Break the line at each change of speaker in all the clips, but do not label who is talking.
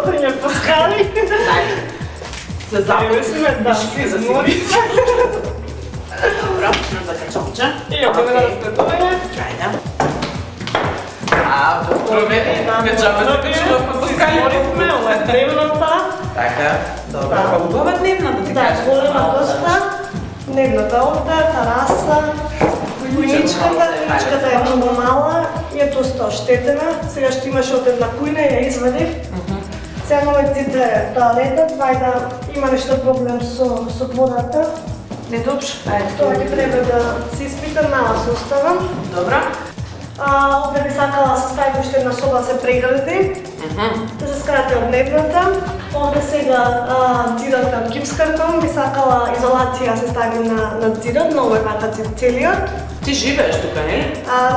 вработење по скали.
Се
Зависиме, да, се измори.
Добро, на закачалче.
И ако ме разгледуваме.
Ајде. Ме джабе се качувавме по скали.
Изморихме, ова е дневната.
Така, добро. Па убава дневната, ти кажеш.
Да, голема доста. Дневната овде, тараса. Кујничката е многу мала и е доста оштетена. Сега што имаш од една кујна и ја извадив. Сега имаме зиде тоалетот, вајда има нешто проблем со водата.
Не добро, ајде.
Тоа ќе треба да се испита, мала се остава.
Добро.
Овде би сакала да се стави уште една соба да се прегради, да се скрати од дневната. Овде сега зидот од гипс картон, би сакала изолација се стави на зидот, на овој вака зид целиот.
Ти живееш тука, не?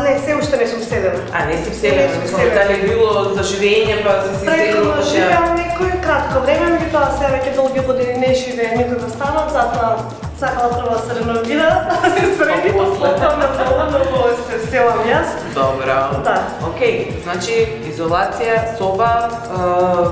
Не, се уште не сум вселена.
Не си вселена, мислам, дали било за живење, па си
Преку
селила,
живеам некој кратко време, меѓутоа се веќе долги години не живее никој во станот, затоа сакала прво да се реновира, да се среди, после тоа многу се вселам јас.
Добро.
Да.
Океј, значи изолација, соба,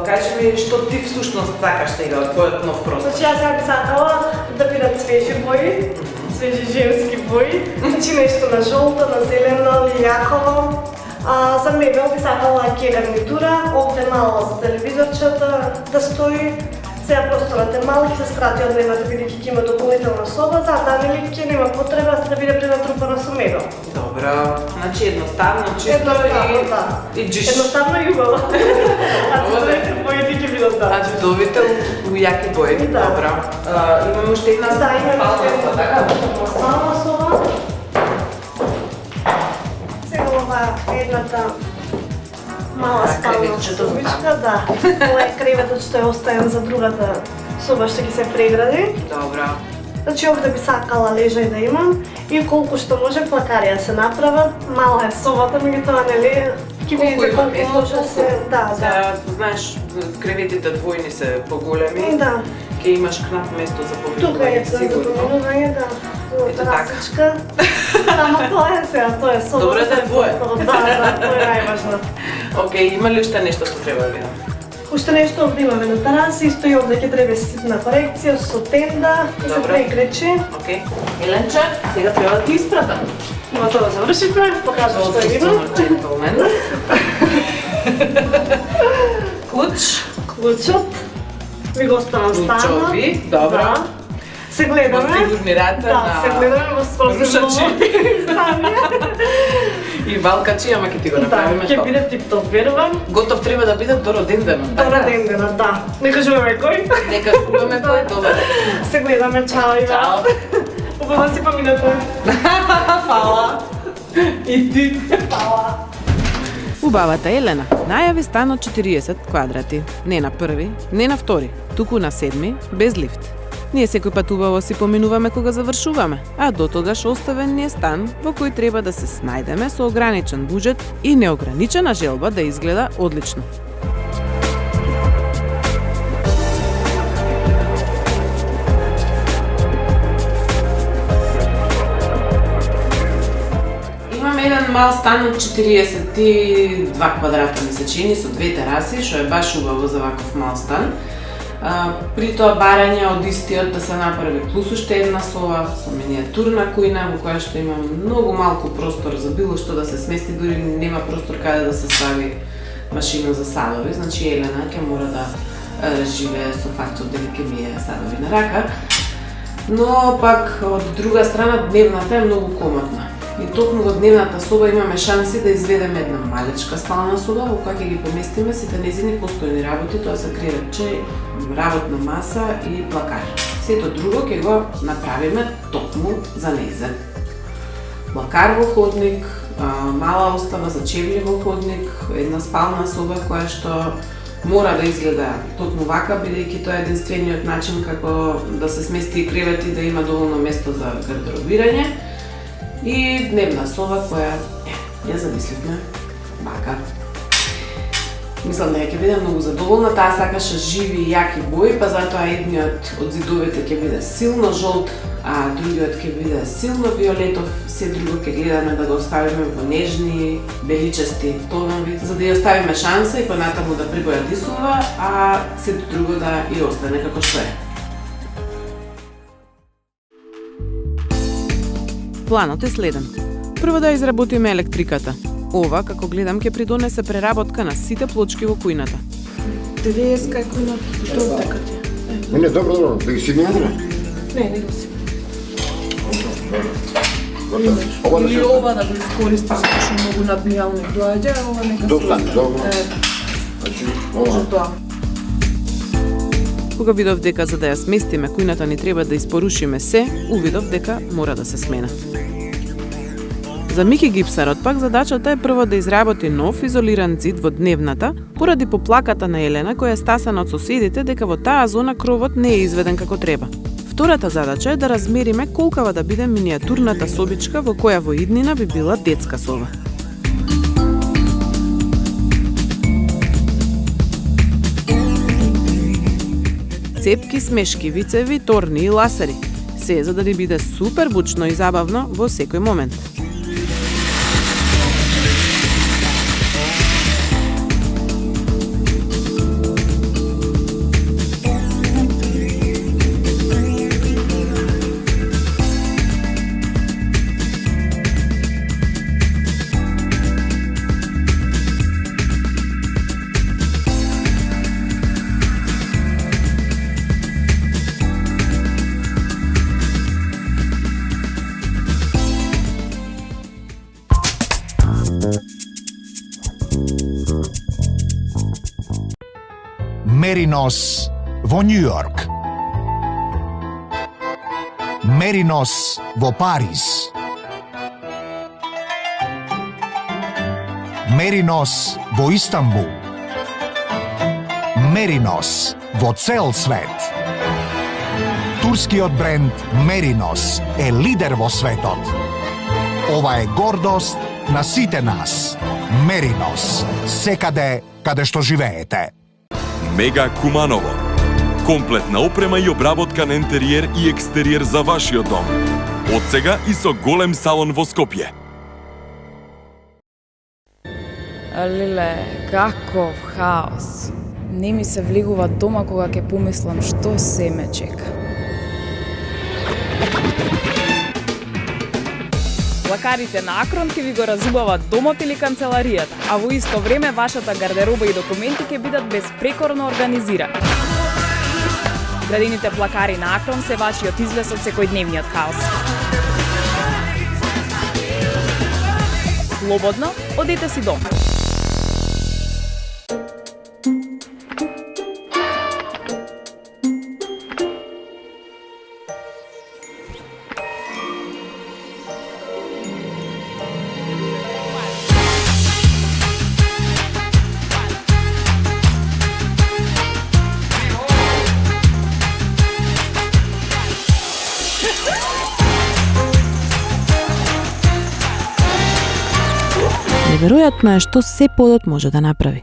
кажи ми што ти всушност сакаш сега од твојот нов простор?
Значи јас ја би сакала да бидат свежи бои, свежи женски бои, значи нешто на жолто, на зелено, лијаково. За мебел би сакала ќе гарнитура, овде мало за телевизорчето да стои. Сега просторот е мал, ќе се скрати од дневната бидејќи ќе има дополнителна соба, затоа нели ќе нема потреба да биде пренатрупана со мебел.
Добро, значи едноставно, чисто
Едноставно, да.
и джиш.
Едноставно и убаво. Цветовите боите ќе бидат да.
Цветовите у јаки бои,
Да.
добро. Имаме уште една
Да, имаме уште една
соба, така?
спална соба. Сега ова е едната мала спална
креветчето.
собичка, да. Ова е креветот што е оставен за другата соба што ќе се прегради.
Добро.
Значи овде би сакала лежај да имам и колку што може плакарија се направат. Мала е собата, меѓутоа нели ќе видите
има
колку
место,
може се, да.
Знаеш, креветите двојни се поголеми.
Да.
Ќе имаш кнап место за
Тука е
поминување,
за
сигурно.
поминување, да.
Ето така.
Расичка. Само тоа е сега, тоа е собата.
Добро да е двое.
Да, тоа е најважно.
Океј, има ли уште нешто што треба да видам?
Уште нешто овде имаме на тараси, исто и овде ќе треба ситна корекција со тенда и се
Добро.
прекречи.
Океј. Еленче, сега треба да ти испратам.
Готово завршивме, покажам што е видно.
Джентлмен. Клуч.
Клучот. Ви го оставам станот.
Клучови, добро.
Да. Се
Во
гледаме.
сигурнирата
Да, се
на
гледаме во спортивно
рушачи.
издание.
И валкачи, ама ќе ти го
Да,
направиме
ќе
тоа.
биде тип-топ, верувам.
Готов треба да биде до роденденот.
До родендена, да. Не кажуваме кој.
Нека кажуваме кој добар.
Се гледаме, чао Ива.
Чао.
Убава си поминате.
Фала. И ти.
Фала.
Убавата Елена најави стан од 40 квадрати. Не на први, не на втори, туку на 7, без лифт. Ние секој пат убаво си поминуваме кога завршуваме, а до тогаш оставен ни е стан во кој треба да се снајдеме со ограничен буџет и неограничена желба да изгледа одлично.
Имаме еден мал стан од 42 квадрата ми се чини со две тераси, што е баш убаво за ваков мал стан. При тоа барање од истиот да се направи плюс уште една соба со миниатурна кујна во која што има многу малку простор за било што да се смести, дури нема простор каде да се стави машина за садови, значи Елена ќе мора да живее со фактот дека ќе ми е садови на рака. Но пак од друга страна дневната е многу комотна. И токму во дневната соба имаме шанси да изведеме една малечка спална соба во која ќе ги поместиме сите нејзини постојни работи, тоа се креветче, работна маса и плакар. Сето друго ќе го направиме токму за нејзе. Плакар во ходник, мала остава за чевли во ходник, една спална соба која што мора да изгледа токму вака, бидејќи тоа е единствениот начин како да се смести кревет и да има доволно место за гардеробирање. И дневна соба која ја замисливме вака. Мислам дека ќе биде многу задоволна, таа сакаше живи и јаки бои, па затоа едниот од зидовите ќе биде силно жолт, а другиот ќе биде силно виолетов, се друго ќе гледаме да го оставиме во нежни, беличести тонови, за да ја оставиме шанса и понатаму да прибојадисува, а се друго да и остане како што е.
Планот е следен. Прво да изработиме електриката. Ова, како гледам, ќе придонесе преработка на сите плочки во кујната.
Древеска е кујната, тоа дека ти е.
Не, добро, да ги сигналира.
Не го си.
Или
ова да го искористи, затоа што многу набијално доаѓа, ова нека
Достане, добро. Значи,
може тоа.
Кога видов дека за да ја сместиме кујната ни треба да испорушиме се, увидов дека мора да се сменат. За Мики гипсарот пак задачата е прво да изработи нов изолиран зид во дневната, поради поплаката на Елена која е стасана од соседите дека во таа зона кровот не е изведен како треба. Втората задача е да размериме колкава да биде минијатурната собичка во која во иднина би била детска соба. Цепки, смешки, вицеви, торни и ласери. Се за да ни биде супер бучно и забавно во секој момент.
Меринос во Њу Јорк. Меринос во Париз. Меринос во Истанбул. Меринос во цел свет. Турскиот бренд Меринос е лидер во светот. Ова е гордост на сите нас. Меринос, секаде каде што живеете.
Мега Куманово. Комплетна опрема и обработка на интериер и екстериер за вашиот дом. Од сега и со голем салон во Скопје.
Леле, каков хаос. Не ми се влегува дома кога ќе помислам што се ме чека. Плакарите на Акрон ќе ви го разубават домот или канцеларијата, а во исто време вашата гардероба и документи ќе бидат безпрекорно организирани. Градените плакари на Акрон се вашиот излез од секојдневниот хаос. Слободно, одете си дома.
Неверојатно е што се подот може да направи.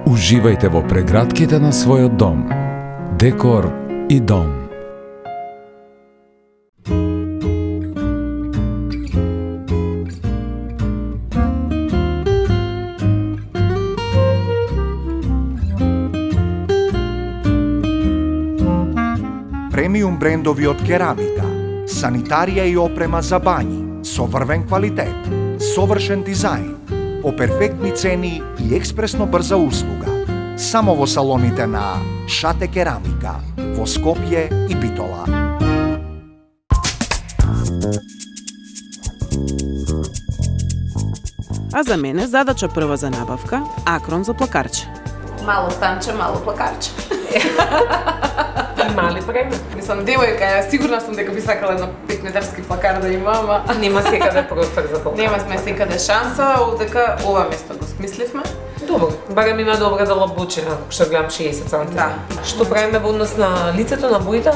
Уживајте во прегратките на својот дом. Декор и дом.
Премиум брендови од керамика, санитарија и опрема за бањи, со врвен квалитет, совршен дизајн, по перфектни цени и експресно брза услуга. Само во салоните на Шате керамика, во Скопје и Битола.
А за мене задача прва за набавка, Акрон за плакарче.
Мало станче, мало плакарче.
Мали време.
Мислам, девојка, сигурна сум дека би сакала едно 5-метарски плакар да има, ама
Нема секаде простор за толку.
нема сме секаде шанса, одека ова место го смисливме.
Добро, барем има добра длабочина, што гледам 60 см.
Да.
Што правиме во однос на лицето, на боите?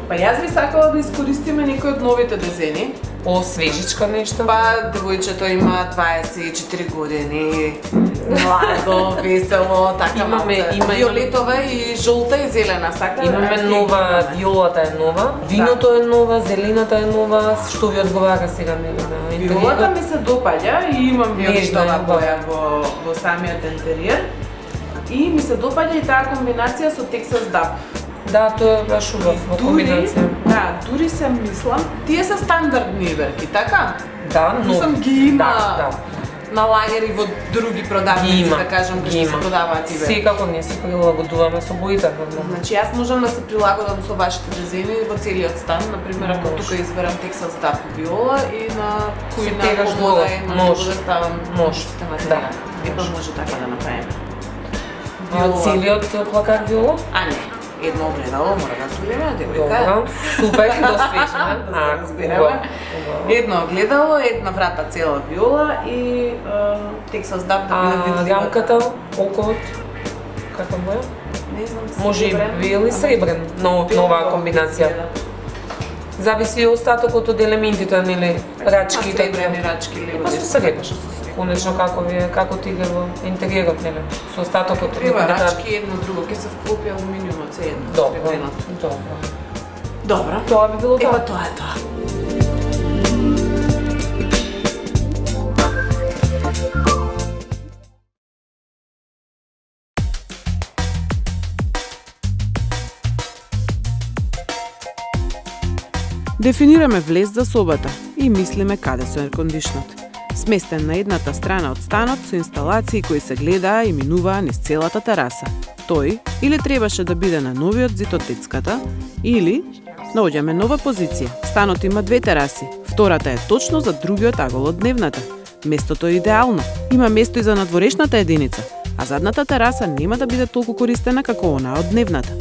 Па јас би сакала да искористиме некои од новите дизајни.
О, свежичка нешто?
Па девојчето има 24 години, младо, весело, така
има
виолетова и жолта и зелена, сака.
Имаме нова, виолата е нова, виното е нова, зелената е нова, што ви одговара сега на интериерот?
Виолата ми се допаѓа и имам виолетова
Нежна,
боја во самиот интериер. И ми се допаѓа и таа комбинација со Texas Dab.
Да, тоа е баш убав во комбинација.
Да, дури се мислам, тие се стандардни иверки, така?
Да, но
Мислам ги има
да.
на лагери во други продавници,
Има,
да кажам, кои што се продаваат иверки.
Секако не се прилагодуваме со боите.
Значи јас можам да се прилагодам со вашите дизајни во целиот стан, например ако тука изберам Texas Dab виола и на кој на
тегаш
комода
долу.
има
Може.
да ставам
Може.
материјал.
Да.
Епа може така да направиме.
Целиот плакат виола?
А не, едно огледало мора да тулиме, девојка.
Добро, супер, да свежиме.
Да се разбереме. Едно огледало, една врата цела виола и Texas Dab да биде видлива.
Рамката, околот, каква боја?
Не знам,
Може и
сребрен.
бел и сребрен, нова комбинација. Зависи и остатокот од елементите, нели, рачките.
Сребрени рачки или
Па со сребрен. Конечно како ти иде во интериерот, нели, со остатокот.
Треба рачки едно друго, ќе се вклопи алуминиумот се едно.
Добро,
сребреното.
добро.
Добро.
Тоа би било
Ева
тоа.
тоа е тоа.
Дефинираме влез за собата и мислиме каде со еркондишнот. Сместен на едната страна од станот со инсталации кои се гледаа и минуваа низ целата тераса. Тој или требаше да биде на новиот зид од детската, или наоѓаме нова позиција. Станот има две тераси. Втората е точно за другиот агол од дневната. Местото е идеално. Има место и за надворешната единица, а задната тераса нема да биде толку користена како онаа од дневната.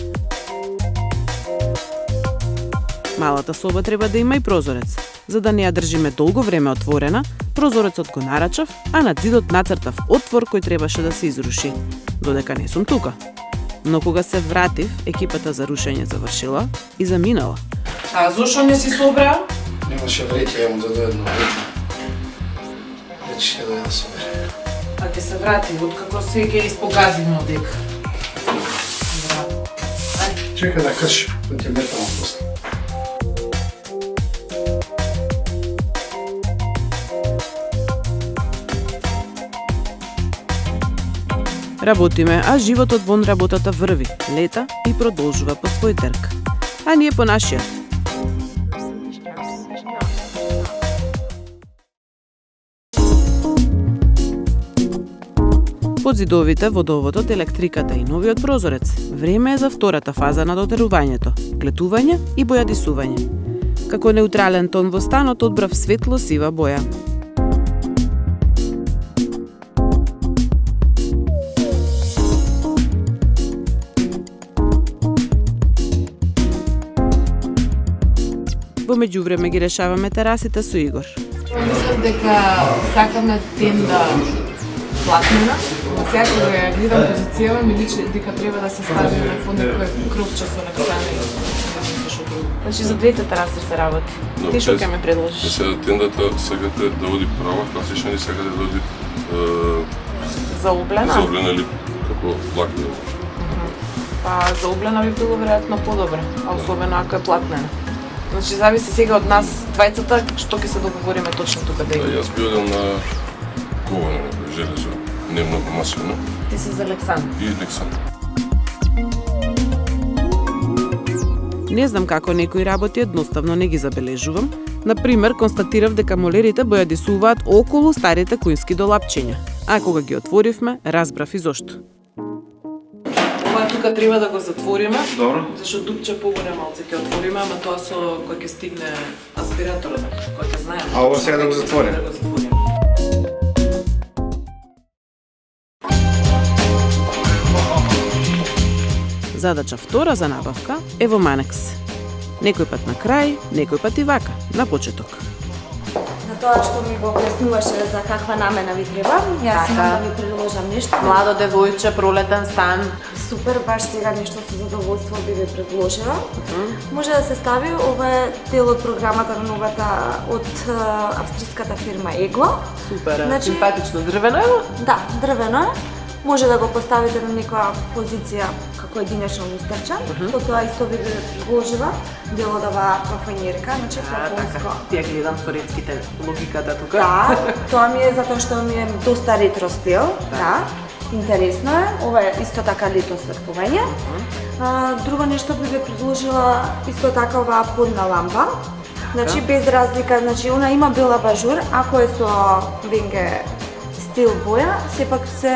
Малата соба треба да има и прозорец. За да не ја држиме долго време отворена, прозорецот го нарачав, а на зидот нацртав отвор кој требаше да се изруши, додека не сум тука. Но кога се вратив, екипата за рушење завршила и заминала.
А зошто не си собрал?
Немаше вреќе, јам да дојдам на вреќе. Вече ќе дојде да се бере.
А ќе се врати, откако се ќе испогазиме одека.
Чекай да крши, да ќе метам после.
Работиме, а животот вон работата врви, лета и продолжува по свој трк. А ние по нашиот. Под зидовите, водоводот, електриката и новиот прозорец. Време е за втората фаза на дотерувањето – глетување и бојадисување. Како неутрален тон во станот одбрав светло-сива боја. Во меѓувреме ги решаваме терасите со Игор.
Мислам дека сакаме тенда платнена. Сега кога ја гледам позицијава ми личи дека треба да се стави по некој крупче со Роксана и значи за двете тераси се работи. Ти што ќе ме предложиш?
Сега тендата сакате да оди права, класична или сакате да оди
Заублена?
заоблена или како плакнена?
Па заублена би било веројатно подобро, а особено ако е платнена. Значи зависи сега од нас двајцата што ќе се договориме точно тука да
Да,
има.
јас би одел на ковано, железо, не многу маслено
Ти си за Александр.
и Лексан.
Не знам како некои работи едноставно не ги забележувам. Например, констатирав дека молерите бојадисуваат околу старите кујнски долапчиња. А кога ги отворивме, разбрав и зошто.
Ова тука треба да го затвориме.
Добро.
Зашто дупче поголем малце ќе отвориме, ама тоа со кој ќе стигне аспираторот, кој ќе знаеме.
А ова сега да го затвориме?
Да го затвориме.
Задача втора за набавка е во Манекс. Некој пат на крај, некој пат и вака, на почеток.
На
тоа што ми го објаснуваше за каква намена ви треба. Јас имам да ви предложам нешто.
Младо девојче, пролетен стан.
Супер, баш сега нешто со задоволство би ви предложила. Може да се стави ова е дел од програмата на новата од австриската фирма Егло.
Супер,
Значи-
симпатично. Дрвено е?
Да, дрвено е. Може да го поставите на некоја позиција како единечен устарчан. Со тоа исто би ви предложила дел од оваа плафонерка, значи плафонско.
Ти ја гледам со ретските логиката тука.
Да, тоа ми е затоа што ми е доста ретро стил, да. Интересно е, ова е исто така лето светлување. Друго нешто би ви предложила исто така оваа подна лампа. Значи без разлика, значи она има бел абажур, ако е со винге стил боја, сепак се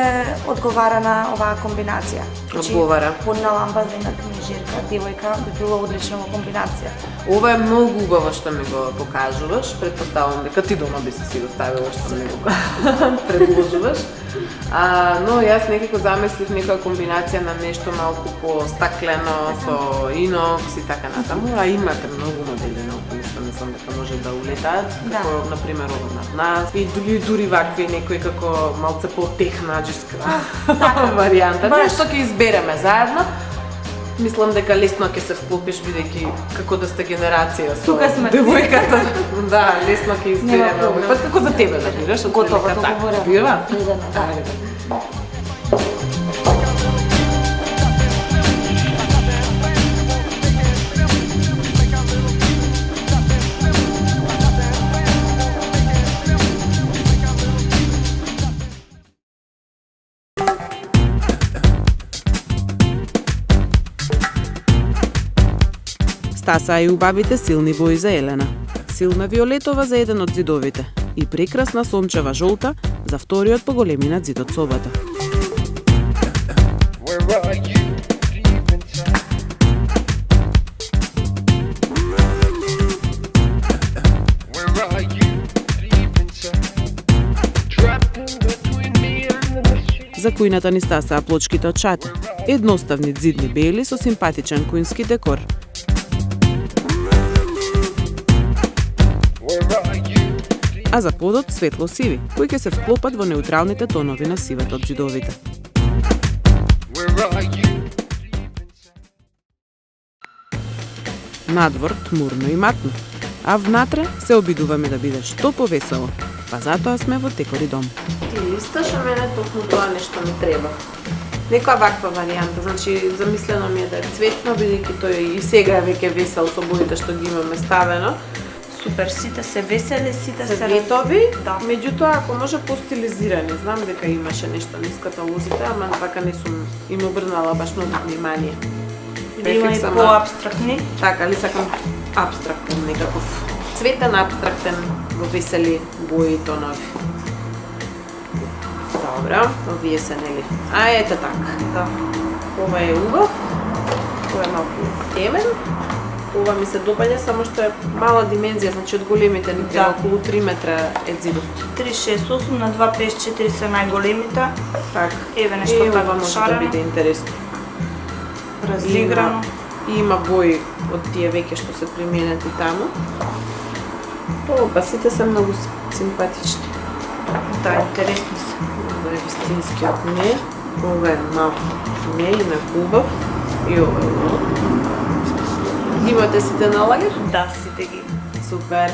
одговара на оваа комбинација.
Одговара.
Подна лампа за една книжерка, девојка би било одлична во комбинација.
Ова е многу убаво што ми го покажуваш. Предпоставувам дека ти дома би си го ставила што ми го предложуваш. Но јас некако замислив некоја комбинација на нешто малку по-стаклено, со инокс и така натаму, а имате многу модели на што мислам дека може да улетаат, како например ова над нас, и дури вакви некои како малце по-технаџиска варијанта, што ќе избереме заедно. Мислам дека лесно ќе се вклопиш бидејќи како да сте генерација со девојката. Да, лесно ќе избереме овој пат, како за тебе да бираш,
Готово, договорено.
Бива?
Стаса и убавите силни бои за Елена. Силна виолетова за еден од зидовите и прекрасна сончева жолта за вториот по големина зид од собата. За кујната ни стасаа плочките од шате. Едноставни зидни бели со симпатичен кујнски декор. А за подот светло-сиви, кои ќе се вклопат во неутралните тонови на сивата од зидовите. Надвор тмурно и матно, а внатре се обидуваме да биде што повесело, па затоа сме во Декор и дом.
Ти исташ, а мене токму тоа нешто ми треба. Некоја ваква варијанта, значи замислено ми е да е цветно, бидејќи тој и сега е веќе весел со боите што ги имаме ставено.
Супер, сите се весели, сите се
ветови,
да.
Меѓутоа ако може постилизирани, знам дека имаше нешто низ каталозите, ама така не сум им обрнала баш многу внимание.
Има и по-абстрактни.
Така, ли сакам абстрактен некаков цветен, абстрактен, во весели бои и тонови. Добро, овие се нели. А ете така.
Да.
Ова е убав, ова е малку темен. Ова ми се допаѓа, само што е мала димензија, значи од големите ни треба околу 3 метра е зидот.
368 на 254 се најголемите.
Так.
Еве нешто
ова
така
може да
шарено.
биде интересно.
Разиграно.
Има бои од тие веќе што се применети таму. Па сите се многу симпатични.
Да, интересни се.
Ова е вистинскиот не. Ова е малку не, има хубав. И ова е много. Имате сите на лагер?
Да, сите ги.
Супер.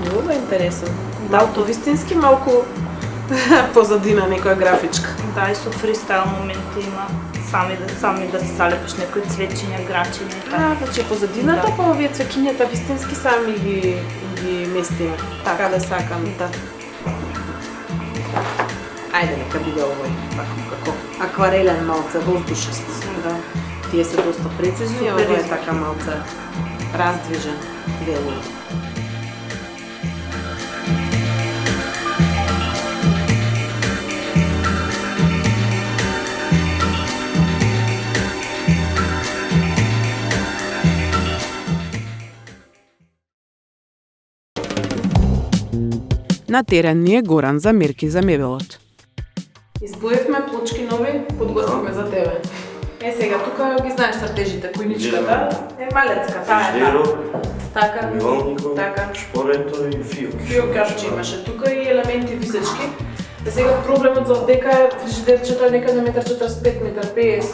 Много интересен. Малку вистински, малку позадина некоја графичка.
Да, и со фристайл моменти има. Сами да се залепиш некои цветчиња, грачиња и така.
Значи позадината, па овие цвекињата вистински сами ги местиме. Така да сакам.
Да.
Ајде нека биде овој, како акварелен малце, воздушест.
Да.
Тие се доста прецизни,
Супер
ова е
изглед.
така малце раздвижен дело.
На терен ни е Горан за мерки за мебелот.
Избоевме плочки нови, подготвивме за тебе.
сега, тука ги знаеш стратежите, којничката е малецка, таа е така.
Милонников,
така.
шпорето и фиок.
Фиок кажучи имаше тука и елементи висечки. Сега проблемот за дека е фрижидерчето е некаде метар 45, метар 50.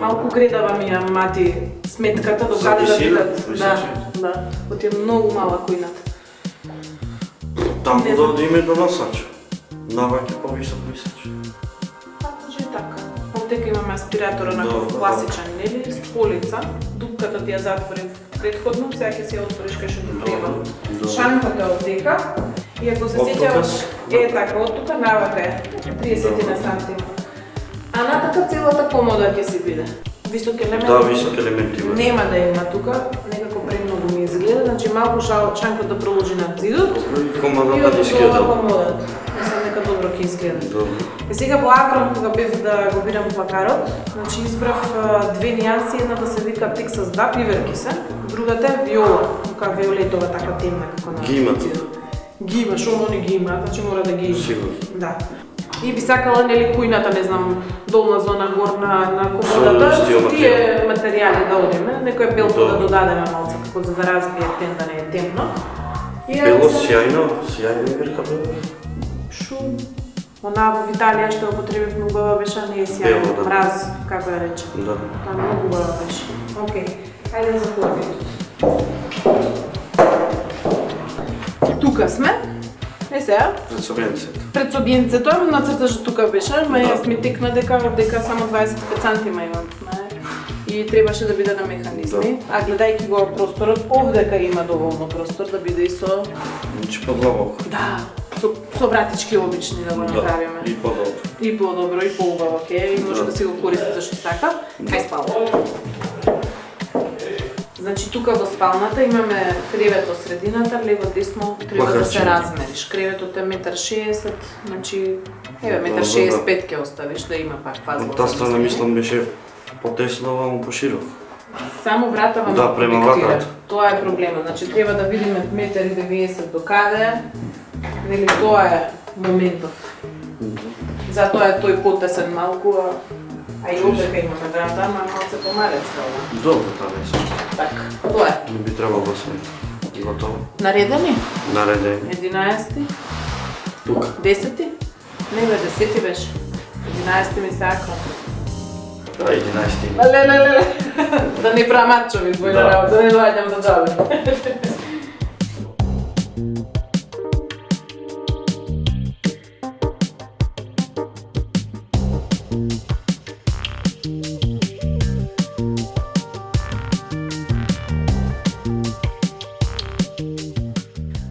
Малку гредава ми ја мати сметката до каде да бидат. Да, от е многу мала којната.
Таму да одиме до носач. Наваќе повисок висач.
Може и така. Овдека имаме аспиратора на класичен, нели, с полица. Дупката ти ја затворив предходно, сега ќе се ја отвориш кај што ти треба. Шанката е овдека. И ако се сеќаваш, така, од тука навака е 30 на сантима. А натака целата комода ќе си биде. Висок елемент.
Да, висок елемент има.
Нема да има тука, некако премногу ми изгледа, значи малку шанка да проложи на зидот.
Комодата ни скеда.
Комодата. Мислам дека добро ќе изгледа.
Добро.
И сега по Акрон, кога бев да го бирам плакарот, значи избрав две нијанси, едната се вика Тексас да, пиверки се, другата е виола, тука виолетова така темна како на.
Ги има.
Ги има, шо они ги има, значи мора да ги има.
Сигурно.
Да. И би сакала нели којната, не знам, долна зона, горна на комодата, со тие материјали да одиме, некој белто да додадеме малце, како за да разбие тен да не е темно.
Бело, сјајно мерка бело.
Шум. Она во Италија што употребивме убава беше, не е сјајно, мраз, како ја рече.
Да.
Тоа многу убава беше. Океј, хајде за хубавито. Тука сме. Е сега. Пред собјенцето, нацрташ тука беше, ма јас ми текна дека само 25 сантима имам. И требаше да биде на механизми, а гледајќи го просторот, овдека има доволно простор да биде и со...
Значи подлабоко.
Да, со вратички обични да го направиме.
И подобро.
И подобро, и поубаво ке, и може да си го користите што сака. Кај спална. Значи тука во спалната имаме кревет од средината, лево десно треба да се размериш. Креветот е 1,60 м, значи еве 1,65 м ќе оставиш да има пак пазла.
Од таа страна мислам беше потесно, ама пошироко.
Само врата вам
да, према вратата.
Тоа е проблемот. Значи треба да видиме 1,90 м до каде. Нели тоа е моментот. Затоа е тој потесен малку, а и овдека имаме врата, ама малце помалецка ова.
Добро, тоа не се.
Така, тоа е.
Не би требало да се готово.
Наредени?
Наредени.
11-ти?
Тука.
10-ти? Не бе, 10-ти беше. 11-ти ми сакра.
Да, 11-ти.
Леле. Да не прамачови двојна работа, да не доаѓам за џабе.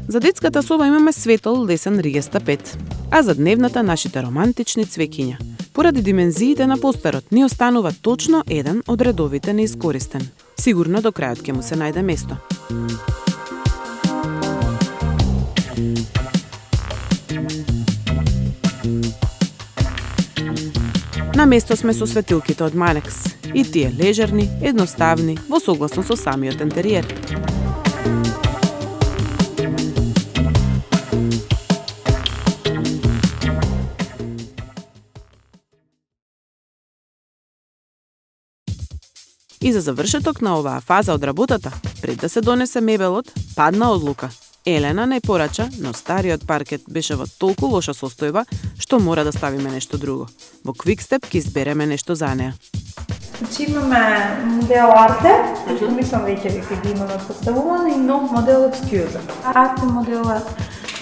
За детската соба имаме светол лесен ригеста 5, а за дневната нашите романтични цвеќиња. Поради димензиите на постерот ни останува точно еден од редовите неискористен. Сигурно до крајот ќе му се најде место. На место сме со светилките од Манекс. И тие лежерни, едноставни, во согласно со самиот интериер. И за завршеток на оваа фаза од работата, пред да се донесе мебелот, падна одлука. Елена не порача, но стариот паркет беше во толку лоша состојба, што мора да ставиме нешто друго. Во Quickstep ќе избереме нешто за неа.
Значи имаме модел Arte, што мислам веќе ги имаме поставувано, и нов модел Excusa. Arte моделот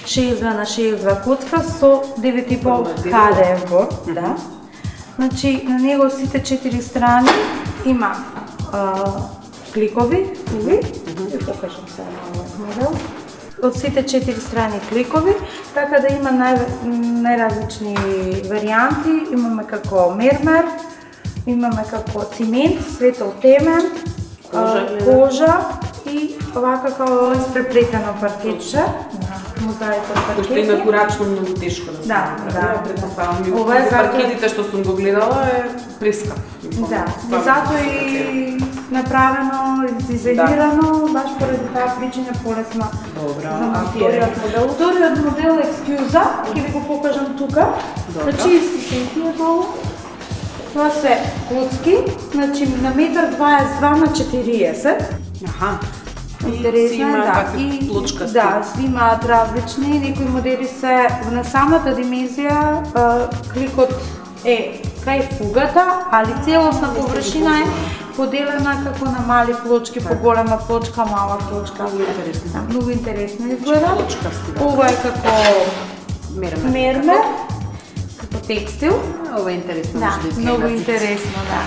62 на 62 коцка со 9,5 KDF, да. Значи на него сите 4 страни има кликови, ќе покажам сега на овој модел. Од сите 4 страни кликови, така да има најразлични варијанти. Имаме како мермер, имаме како цимент, светол темен, кожа и овака како преплетено паркетче. Мозаика паркети.
Што е корачно многу тешко да се
направи.
Предпоставам. Ова паркетите што сум го гледала е прескап.
Да, затоа и направено, дизајнирано, баш поради таа причина полесно за монтирање. Вториот модел Excusa, ќе ви го покажам тука. Значи исти се и тие долу. Тоа се коцки, значи на метар 22 на 40.
Аха.
Интересно
има
да.
вакви плочкасти.
Да, сви имаат различни, некои модели се на самата димензија, кликот е кај фугата, али целосна површина е поделена како на мали плочки, поголема плочка, мала плочка.
Многу интересно.
Да, многу интересно изгледа.
Плочкасти, да.
Ова е како мермер, како текстил.
Ова е интересно.
Да,
може
многу
изгледа.
интересно, да.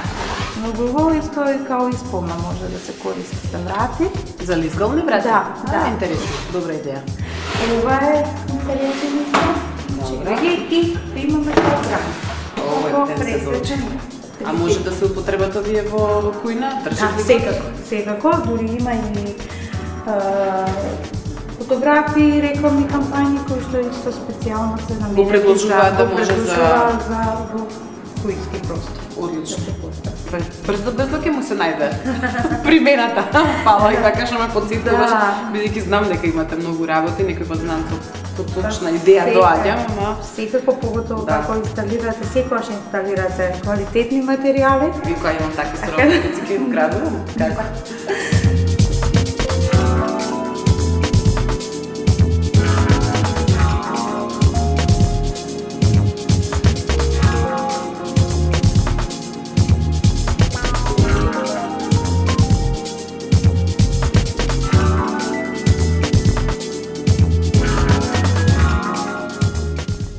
Многу убаво исто и као исполна може да се користи за врати.
За лизгални врати?
Да, да.
Интересно, добра идеја.
Ова е интересен исто. Чекај и да имаме програм.
Ова е пресечен. А може да се употребат овие во кујна?
Да, секако, дури има и фотографии, рекламни кампањи кои што исто специјално се наменети
Го предложуваат да може
за кујски простор.
Одлично. Брзо ќе му се најде примената. Фала и така што ме подсетуваш, бидејќи знам дека имате многу работи, некој пат знам со точна идеја доаѓам, ама
секако поготово како инсталирате, секогаш инсталирате квалитетни материјали.
Ви која имам такви соработници ќе градувам, како?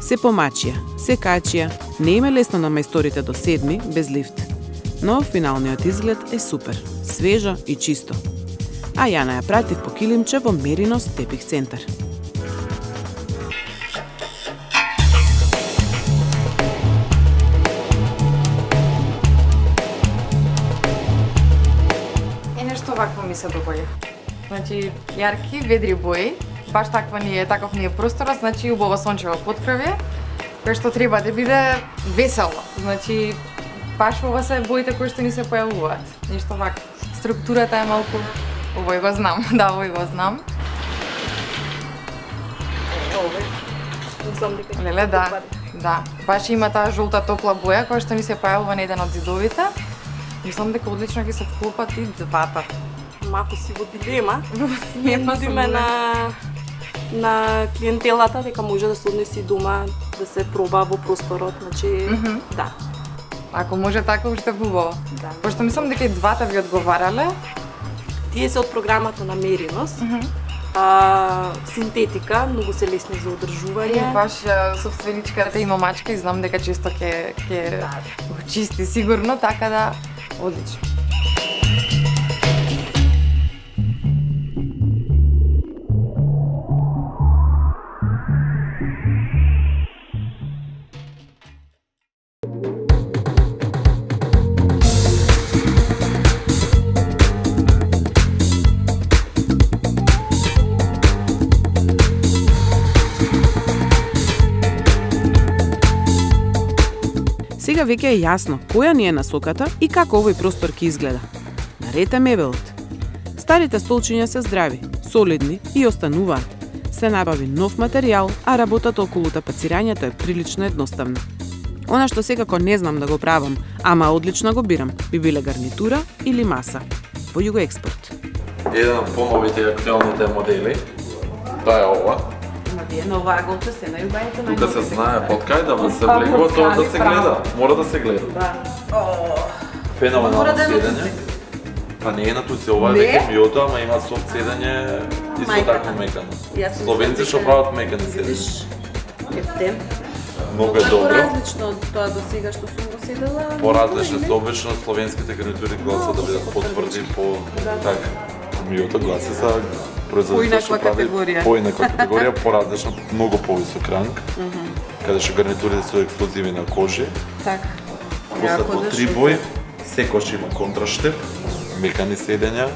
Се помачија, се качија, не им е лесно на мајсторите до 7 без лифт. Но финалниот изглед е супер, свежо и чисто. А Јана ја пратив по килимче во Меринос Тепих центар.
Нешто вакво ми се догаѓа. Значи, јарки, ведри бои, баш таков ни е просторот, значи убава сончево поткревје, кое што треба да биде весело. Значи, баш ова се боите кои што ни се појавуваат. Нешто вакво. Структурата е малку, овој го знам, да, овој го знам. Леле, да, да. Баш има таа жолта топла боја која што ни се појавува на еден од зидовите. Мислам дека одлично ги се вклопат и двата.
Малку си во дилема. Ние нудиме на клиентелата дека може да се однеси дома да се проба во просторот, значи да.
Ако може така, уште убаво. Да. Пошто мислам дека и двата ви одговарале.
Тие се од програмата на Меринос. Синтетика, многу се лесни за одржување.
И баш собственичката има мачка и знам дека често ќе го чисти сигурно, така да одлично.
Сега веќе е јасно која ни е насоката и како овој простор ќе изгледа. Наред е мебелот. Старите столчиња се здрави, солидни и остануваат. Се набави нов материјал, а работата околу тапацирањето е прилично едноставна. Она што секако не знам да го правам, ама одлично го бирам, би биле гарнитура или маса. Во Југоекспорт.
Еден од поновите и актуелните модели, тоа е ова.
Вие на оваа голче се најубавите на
Тука се знае под кај да се влегува тоа да се гледа. Мора да се гледа.
Да.
Феноменално седење. Па не е на туци, ова е веќе биото, ама има софт седење исто така мекано. Словенци што прават мекани седења.
Ептен.
Многу е добро.
Различно од тоа до сега што сум го седела.
Поразлично се обично словенските гарнитури гласа да бидат потврди по така. Миото гласи за производител што прави поинаква категорија, поразлична, многу повисок ранг, каде што гарнитурите се ексклузиви на кожи.
Така.
После по 3 бои, секој има контраштеп, мекани седења,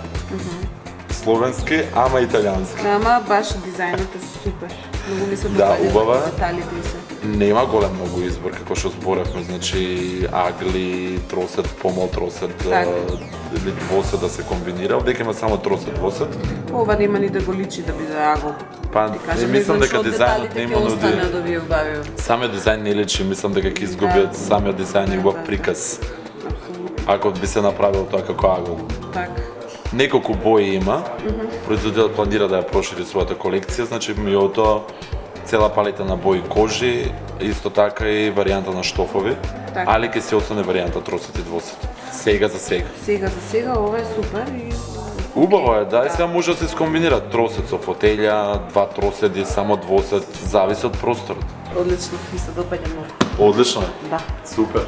словенски, ама италијански.
Ама баш дизајнот е супер. Многу ми се
Да, убава.
деталите се.
Нема голем многу избор, како што зборевме, значи агли, тросет, помал тросет, или двосет да се комбинира, дека има само тросет, двосет.
Ова нема ни да го личи да биде агол. Па,
мислам дека дизајнот нема нуди.
Да ви убавил.
Самиот дизајн не лечи, мислам дека ќе изгубиот самиот дизајн и убав приказ. Ако би се направил тоа како агол.
Така.
Неколку бои има. Производителот планира да ја прошири својата колекција, значи меѓутоа цела палета на бои кожи, исто така и варијанта на штофови, али ќе се остане варијанта тросет и двосет. Сега за сега.
Сега за сега ова е супер и
Убаво е, да, и сега може да се скомбинира тросет со фотелја, два троседи, само двосет, зависи од просторот.
Одлично, ми се допаѓа многу.
Одлично е.
Да.
Супер.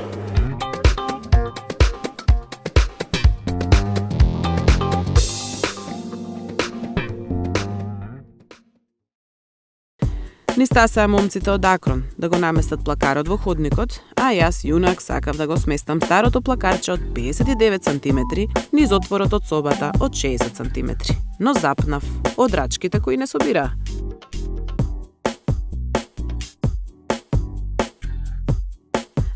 Ни стасаа момците од Акрон да го наместат плакарот во ходникот, а јас, јунак, сакав да го сместам старото плакарче од 59 см низ отворот од собата од 60 см. Но запнав од рачките кои не собираа.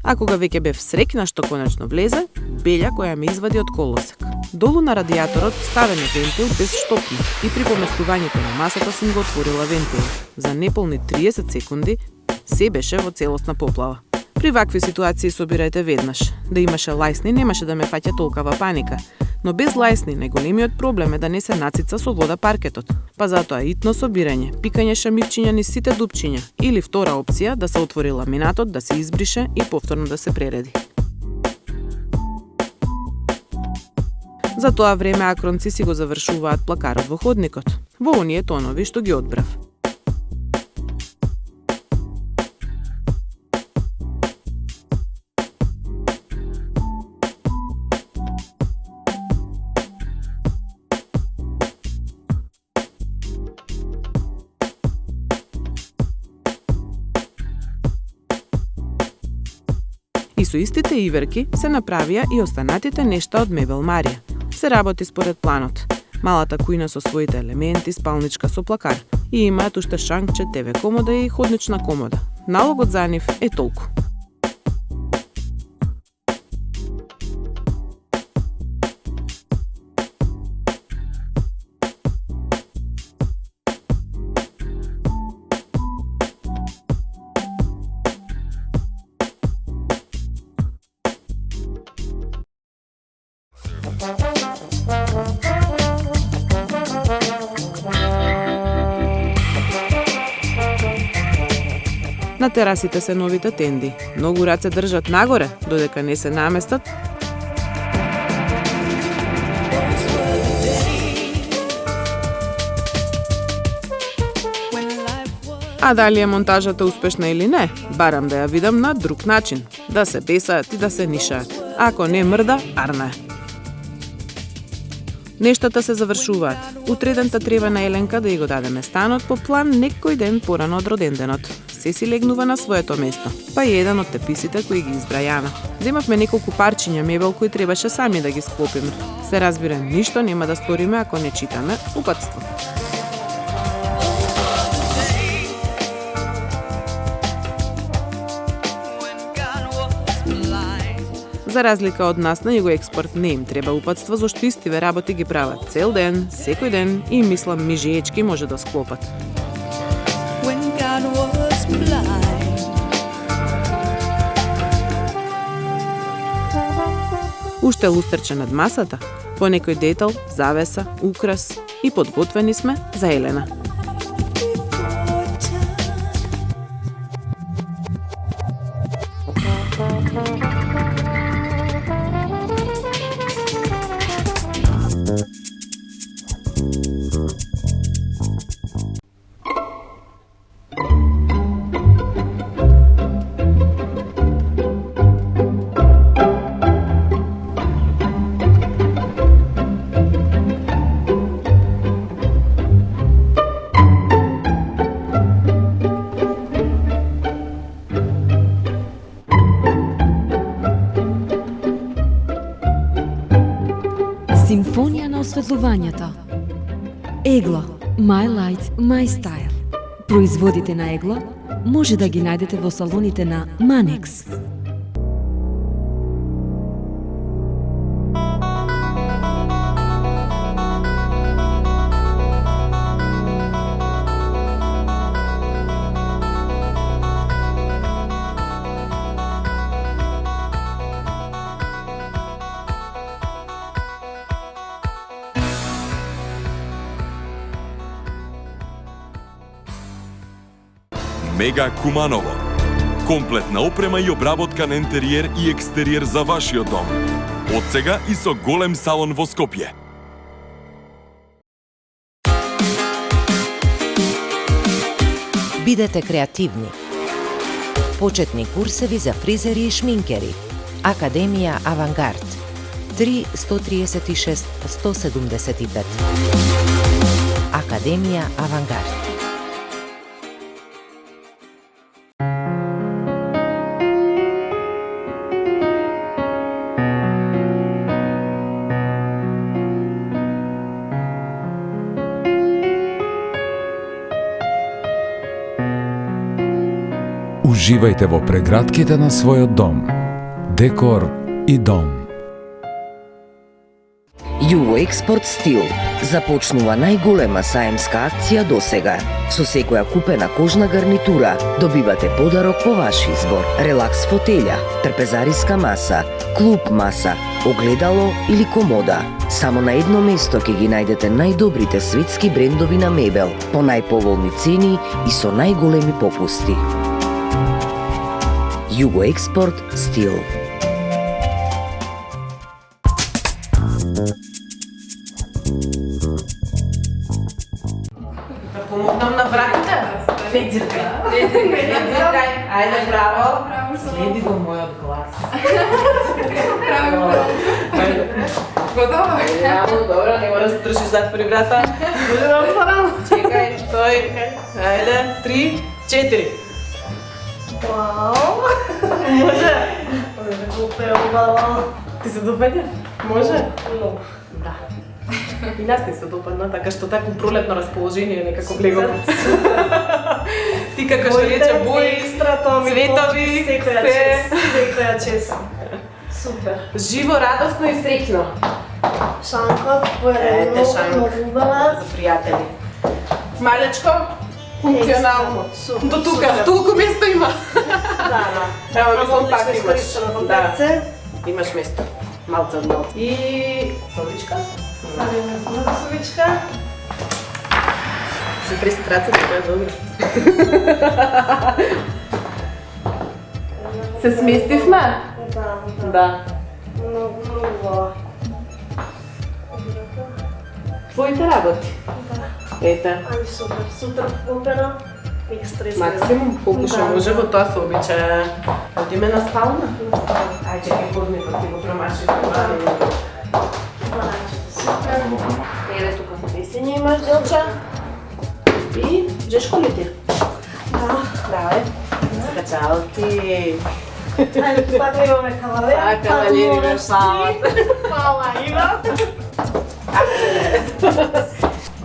А кога веќе бев среќна што конечно влезе, Белја која ме извади од колосек. Долу на радијаторот ставен е вентил без штопни и при поместувањето на масата сум го отворила вентил. За неполни 30 секунди се беше во целосна поплава. При вакви ситуации собирајте веднаш. Да имаше лајсни немаше да ме фаќа толкава паника. Но без лајсни најголемиот проблем е да не се нацица со вода паркетот. Па затоа итно собирање, пикање шамивчиња низ сите дупчиња или втора опција да се отвори ламинатот, да се избрише и повторно да се пререди. За тоа време акронци си го завршуваат плакарот во ходникот, во оние тонови што ги одбрав. И со истите иверки се направија и останатите нешта од мебел Марија. Се работи според планот. Малата кујна со своите елементи, спалничка со плакар и имаат уште шанкче, ТВ комода и ходнична комода. Налогот за нив е толку. На терасите се новите тенди. Многу раце држат нагоре, додека не се наместат. А дали е монтажата успешна или не, барам да ја видам на друг начин. Да се бесаат и да се нишаат. Ако не мрда, арна е. Нештата се завршуваат. Утредента треба на Еленка да ја го дадеме станот по план некој ден порано од роденденот. Се си легнува на своето место, па е еден од теписите кои ги избра Јана. Земавме неколку парчиња мебел кои требаше сами да ги склопиме. Се разбира, ништо нема да сториме ако не читаме упатство. За разлика од нас на Југоекспорт не им треба упатство, зашто истиве работи ги прават цел ден, секој ден и мислам мижеечки може да склопат. Уште лустерче над масата, по некој детал, завеса, украс и подготвени сме за Елена.
Симфонија на осветлувањето. Егло, My Light, My Style. Производите на Егло може да ги најдете во салоните на Манекс.
Мега Куманово. Комплетна опрема и обработка на интериер и екстериер за вашиот дом. Од сега и со голем салон во Скопје.
Бидете креативни. Почетни курсеви за фризери и шминкери. Академија Авангард. 3 136 175. Академија Авангард.
Уживајте во прегратките на својот дом. Декор и дом.
Jugo Експорт Стил започнува најголема саемска акција досега. Со секоја купена кожна гарнитура добивате подарок по ваш избор. Релакс фотелја, трпезариска маса, клуб маса, огледало или комода. Само на едно место ќе ги најдете најдобрите светски брендови на мебел по најповолни цени и со најголеми попусти. Jugo Експорт Стил.
Да помогнам на врагите? Не дзиркај. Не дзиркај. Ајде, браво. Следи го мојот глас. Браво. Готово? Јамо, добро, не мора да се држиш зад при врата. Може да отворам? Чекај, стој. Ајде, 3, 4.
Вау! Може? Може да го преобала.
Ти се допаѓа? Може?
Много.
Да. И нас не се допадна, така што тако пролетно расположение некако влегов. Ти како што рече бои, цветови,
секоја чест. Супер.
Живо, радосно и среќно.
Шанкот, поредно, много убава.
За пријатели. Малечко, функционално. До тука, толку место има.
Да.
Ево, мислам пак имаш.
Да.
Имаш место. Малце од малце. И совичка.
Много совичка.
Се треси рацете, тоа е добро. Се сместивме? Да.
Много убава.
Твоите работи? Ете.
Ами супер опера. Екстра.
Максимум, колку што може во тоа се обича. Одиме на спална? Ај, чекај, подми да ти го промаши.
Супер.
Еде тука на десење имаш, Делча. И, джешко ли ти?
Да.
Давај. Скачал ти.
Ајде, пак имаме кавалер.
Да, кавалери ме слават.
Фала, има.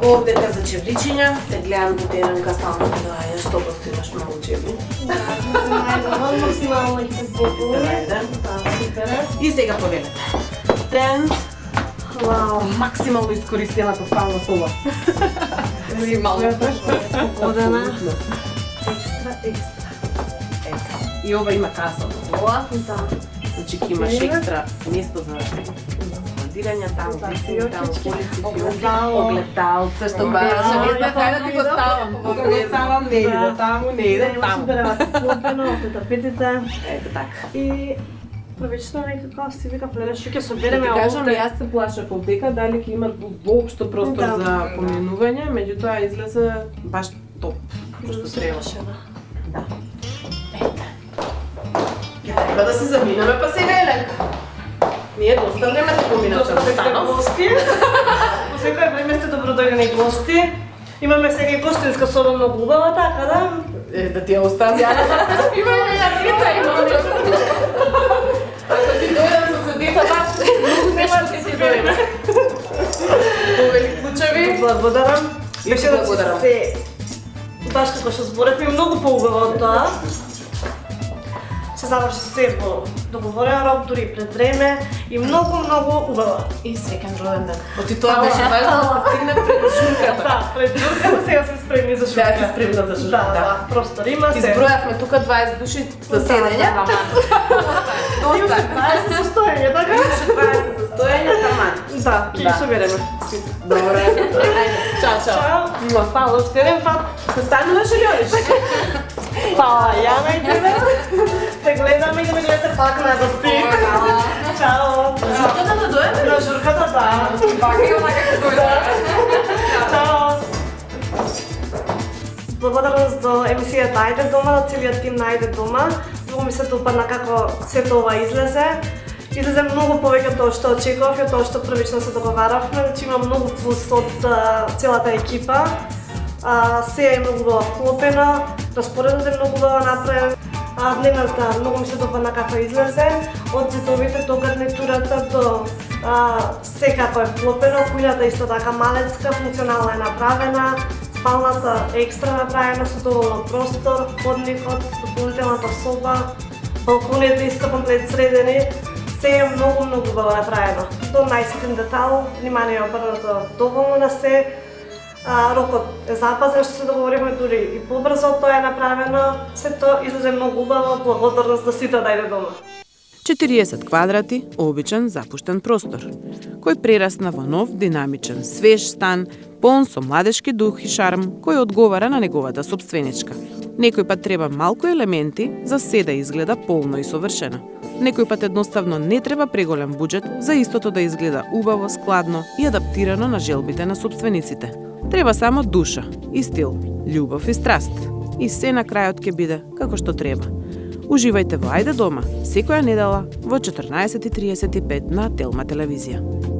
Овде за чевричиња, те гледам до теренка стално да ја што гостинаш многу чеври.
Да, најдобро, максимално их се збогуваме. Да, супер.
И сега повелете. Тренд.
Вау.
Максимално искористената спална соба.
Максимално. Погодена. Екстра.
И ова има каса од ова.
Да.
Значи ќе имаш екстра место за складирање, таму полици, огледалце, што баш не знам кај да ти го ставам. Кога го ставам, не иде таму, не иде таму.
Супер, клопено, тапетите.
Ето така.
И првично некако си вика пледеш, ќе собереме
овде. Кажам,
овде.
јас се плашев овдека дали ќе има воопшто простор за поменување, меѓутоа излезе баш топ. Што треба. Да. Ете. Треба да се заминеме па сега Еленка. Ние доста време да поминавме станов.
Гости. По секој време сте добродојдени гости. Имаме сега и гостинска соба многу убава, така да?
Да ти ја оставам. Ја да преспиваме на деца имаме. Ако ти дојдам со децата, нешто ќе ти дојде. Повели клучеви.
Благодарам.
Беше да благодарам.
Баш како што зборевме, многу поубаво од тоа. Се заврши се по договорен рок, дури пред време и многу убава.
И среќен роден ден. Оти тоа беше важно да се стигне пред журката.
Да, пред журката сега сме спремни за журка.
Да, сме спремни за журка.
Да, простор има се.
Избројавме тука 20 души за седење.
Доста. 20 за стоење, така?
Имаше 20 за стоење, таман.
Да, ќе ги собереме.
Добре. Чао.
Чао. Пало, следен пат.
Се стануваш или одиш?
Ја ме гледам. Се гледаме и да ме гледате пак на гости. Чао.
Журката да дојде?
На журката, да.
Пак и онака ќе дојде.
Чао. Благодарност до емисијата Ајде дома, на целиот тим на Ајде дома. Многу ми се допадна како сето ова излезе. Излезе многу повеќе од тоа што очекував и од тоа што првично се договаравме. Значи има многу плюс од целата екипа. Се е многу убаво вклопено, распоредот е многу убаво направен. Дневната многу ми се допадна како излезе. Од зидовите до гарнитурата до секако е вклопено. Кујата исто така малецка, функционално е направена. Спалната е екстра направена со доволно простор, ходникот, дополнителната соба, балконите исто комплет средени. Се е многу убаво направено. До најситен детал, внимание е обрнато доволно на се. Рокот е запазен, што се договоривме, дури и побрзо тоа е направено. Сето излезе многу убаво, благодарност до сите да Ајде дома.
40 квадрати, обичен запуштен простор, кој прерасна во нов, динамичен, свеж стан, полн со младешки дух и шарм, кој одговара на неговата собственичка. Некој пат треба малку елементи за се да изгледа полно и совршено. Некој пат едноставно не треба преголем буџет за истото да изгледа убаво, складно и адаптирано на желбите на собствениците. Треба само душа и стил, љубов и страст. И се на крајот ќе биде како што треба. Уживајте во Ајде дома, секоја недела во 14:35 на Телма телевизија.